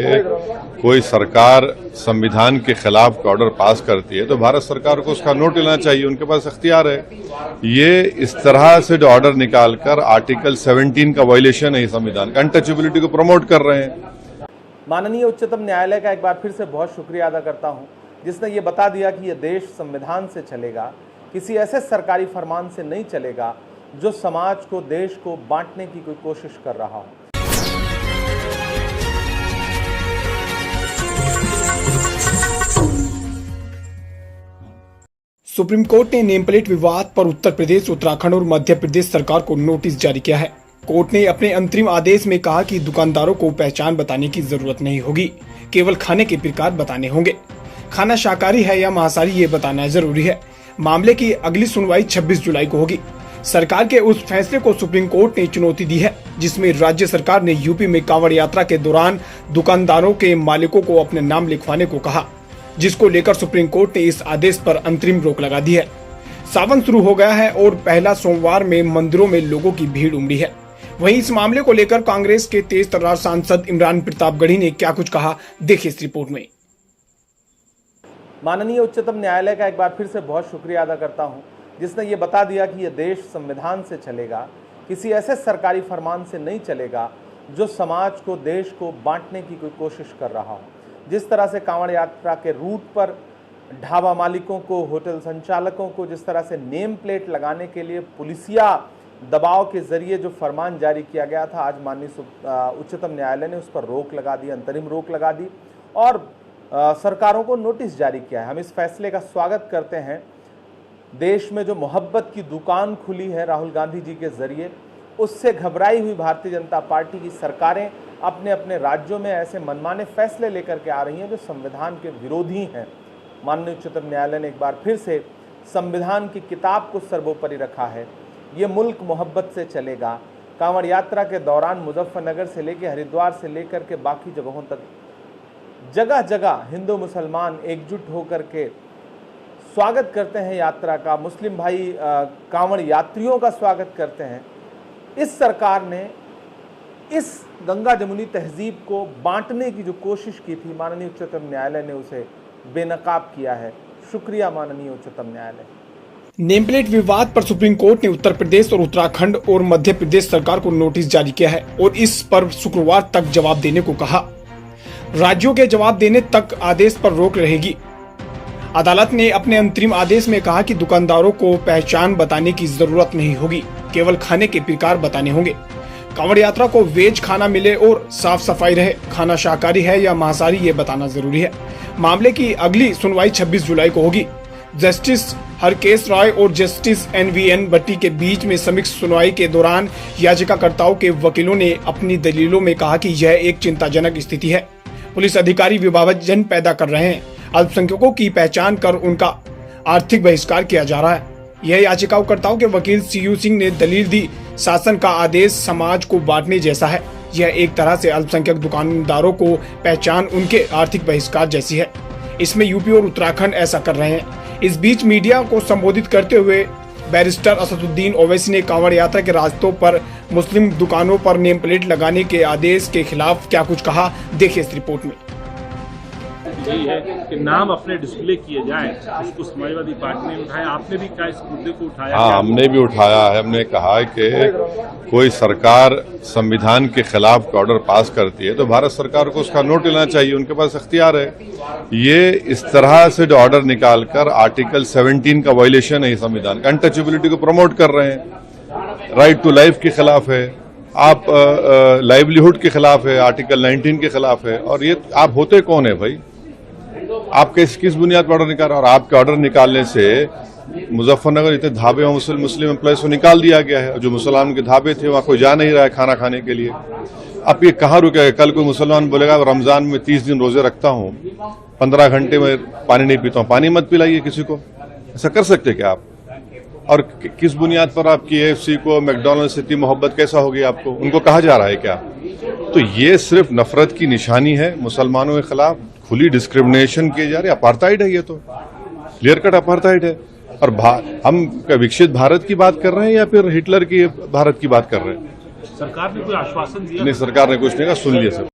कि कोई सरकार संविधान के खिलाफ ऑर्डर पास करती है तो भारत सरकार को उसका नोट लेना चाहिए, उनके पास इख्तियार है। ये इस तरह से जो ऑर्डर निकालकर आर्टिकल 17 का वायलेशन है संविधान का, अनटचेबिलिटी को प्रमोट कर रहे हैं। माननीय उच्चतम न्यायालय का एक बार फिर से बहुत शुक्रिया अदा करता हूं, जिसने ये बता दिया कि ये देश संविधान से चलेगा, किसी ऐसे सरकारी फरमान से नहीं चलेगा जो समाज को, देश को बांटने की कोई कोशिश कर रहा हो। सुप्रीम कोर्ट ने नेम प्लेट विवाद पर उत्तर प्रदेश, उत्तराखंड और मध्य प्रदेश सरकार को नोटिस जारी किया है। कोर्ट ने अपने अंतरिम आदेश में कहा कि दुकानदारों को पहचान बताने की जरूरत नहीं होगी, केवल खाने के प्रकार बताने होंगे। खाना शाकाहारी है या मांसाहारी ये बताना जरूरी है। मामले की अगली सुनवाई 26 जुलाई को होगी। सरकार के उस फैसले को सुप्रीम कोर्ट ने चुनौती दी है जिसमें राज्य सरकार ने यूपी में कांवड़ यात्रा के दौरान दुकानदारों के मालिकों को अपने नाम लिखवाने को कहा, जिसको लेकर सुप्रीम कोर्ट ने इस आदेश पर अंतरिम रोक लगा दी है। सावन शुरू हो गया है और पहला सोमवार में मंदिरों में लोगों की भीड़ उमड़ी है। वहीं इस मामले को लेकर कांग्रेस के तेज तर्रार सांसद इमरान प्रतापगढ़ी ने क्या कुछ कहा, देखिए इस रिपोर्ट में। माननीय उच्चतम न्यायालय का एक बार फिर से बहुत शुक्रिया अदा करता हूं, जिसने ये बता दिया कि ये देश संविधान से चलेगा, किसी ऐसे सरकारी फरमान से नहीं चलेगा जो समाज को, देश को बांटने की कोई कोशिश कर रहा हो। जिस तरह से कांवड़ यात्रा के रूट पर ढाबा मालिकों को, होटल संचालकों को जिस तरह से नेम प्लेट लगाने के लिए पुलिसिया दबाव के जरिए जो फरमान जारी किया गया था, आज माननीय उच्चतम न्यायालय ने उस पर रोक लगा दी, अंतरिम रोक लगा दी और सरकारों को नोटिस जारी किया है। हम इस फैसले का स्वागत करते हैं। देश में जो मोहब्बत की दुकान खुली है राहुल गांधी जी के जरिए, उससे घबराई हुई भारतीय जनता पार्टी की सरकारें अपने अपने राज्यों में ऐसे मनमाने फैसले लेकर के आ रही हैं जो संविधान के विरोधी हैं। माननीय उच्चतम न्यायालय ने एक बार फिर से संविधान की किताब को सर्वोपरि रखा है। ये मुल्क मोहब्बत से चलेगा। कांवड़ यात्रा के दौरान मुजफ्फरनगर से लेकर हरिद्वार से लेकर के बाकी जगहों तक जगह जगह हिंदू मुसलमान एकजुट होकर के स्वागत करते हैं यात्रा का। मुस्लिम भाई कांवड़ यात्रियों का स्वागत करते हैं। इस सरकार ने इस गंगा जमुनी तहजीब को बांटने की जो कोशिश की थी, माननीय उच्चतम न्यायालय ने उसे बेनकाब किया है। शुक्रिया माननीय उच्चतम न्यायालय। नेम प्लेट विवाद पर सुप्रीम कोर्ट ने उत्तर प्रदेश और उत्तराखंड और मध्य प्रदेश सरकार को नोटिस जारी किया है और इस पर शुक्रवार तक जवाब देने को कहा। राज्यों के जवाब देने तक आदेश पर रोक रहेगी। अदालत ने अपने अंतरिम आदेश में कहा कि दुकानदारों को पहचान बताने की जरूरत नहीं होगी, केवल खाने के प्रकार बताने होंगे। कांवड़ यात्रा को वेज खाना मिले और साफ सफाई रहे। खाना शाकाहारी है या मांसाहारी ये बताना जरूरी है। मामले की अगली सुनवाई 26 जुलाई को होगी। जस्टिस हरकेश राय और जस्टिस NVN भट्टी के बीच में समीक्षा सुनवाई के दौरान याचिकाकर्ताओं के वकीलों ने अपनी दलीलों में कहा कि यह एक चिंताजनक स्थिति है। पुलिस अधिकारी विभाजन पैदा कर रहे हैं। अल्पसंख्यकों की पहचान कर उनका आर्थिक बहिष्कार किया जा रहा है। यह याचिकाकर्ताओं के वकील CU सिंह ने दलील दी। शासन का आदेश समाज को बांटने जैसा है। यह एक तरह से अल्पसंख्यक दुकानदारों को पहचान उनके आर्थिक बहिष्कार जैसी है। इसमें यूपी और उत्तराखंड ऐसा कर रहे हैं। इस बीच मीडिया को संबोधित करते हुए बैरिस्टर असदुद्दीन ओवैसी ने कांवड़ यात्रा के रास्तों पर मुस्लिम दुकानों पर नेम प्लेट लगाने के आदेश के खिलाफ क्या कुछ कहा, देखिए इस रिपोर्ट में। यही है कि नाम अपने डिस्प्ले किए जाए, उसको समाजवादी पार्टी ने उठाया। आपने भी क्या इस मुद्दे को उठाया? हाँ, हमने भी उठाया है। हमने कहा कि कोई सरकार संविधान के खिलाफ ऑर्डर पास करती है तो भारत सरकार को उसका नोट लेना चाहिए, उनके पास इख्तियार है। ये इस तरह से जो ऑर्डर निकालकर आर्टिकल 17 का वायलेशन है संविधान का, अनटचेबिलिटी को प्रमोट कर रहे हैं। राइट टू लाइफ के खिलाफ है, आप लाइवलीहुड के खिलाफ है, आर्टिकल 19 के खिलाफ है। और ये आप होते कौन है भाई? आप किस बुनियाद पर ऑर्डर निकाल रहे? और आपके ऑर्डर निकालने से मुजफ्फरनगर इतने ढाबे और मुस्लिम एम्प्लॉयज को निकाल दिया गया है। जो मुसलमान के ढाबे थे वहां कोई जा नहीं रहा है खाना खाने के लिए। अब ये कहाँ रुकेगा? कल कोई मुसलमान बोलेगा रमजान में 30 दिन रोजे रखता हूँ, 15 घंटे में पानी नहीं पीता हूँ, पानी मत पिलाइए किसी को। ऐसा कर सकते क्या आप? और किस बुनियाद पर आपकी AFC को, मैकडॉनल्ड से इतनी मोहब्बत कैसा होगी आपको? उनको कहा जा रहा है क्या? तो ये सिर्फ नफरत की निशानी है। मुसलमानों के खिलाफ खुली डिस्क्रिमिनेशन किए जा रही है। अपार्थाइड है, ये तो क्लियर कट अपार्थाइड है। और हम विकसित भारत की बात कर रहे हैं या फिर हिटलर की भारत की बात कर रहे हैं? सरकार ने कोई आश्वासन दिया? नहीं, सरकार ने कुछ नहीं कहा, सुन लिया सब।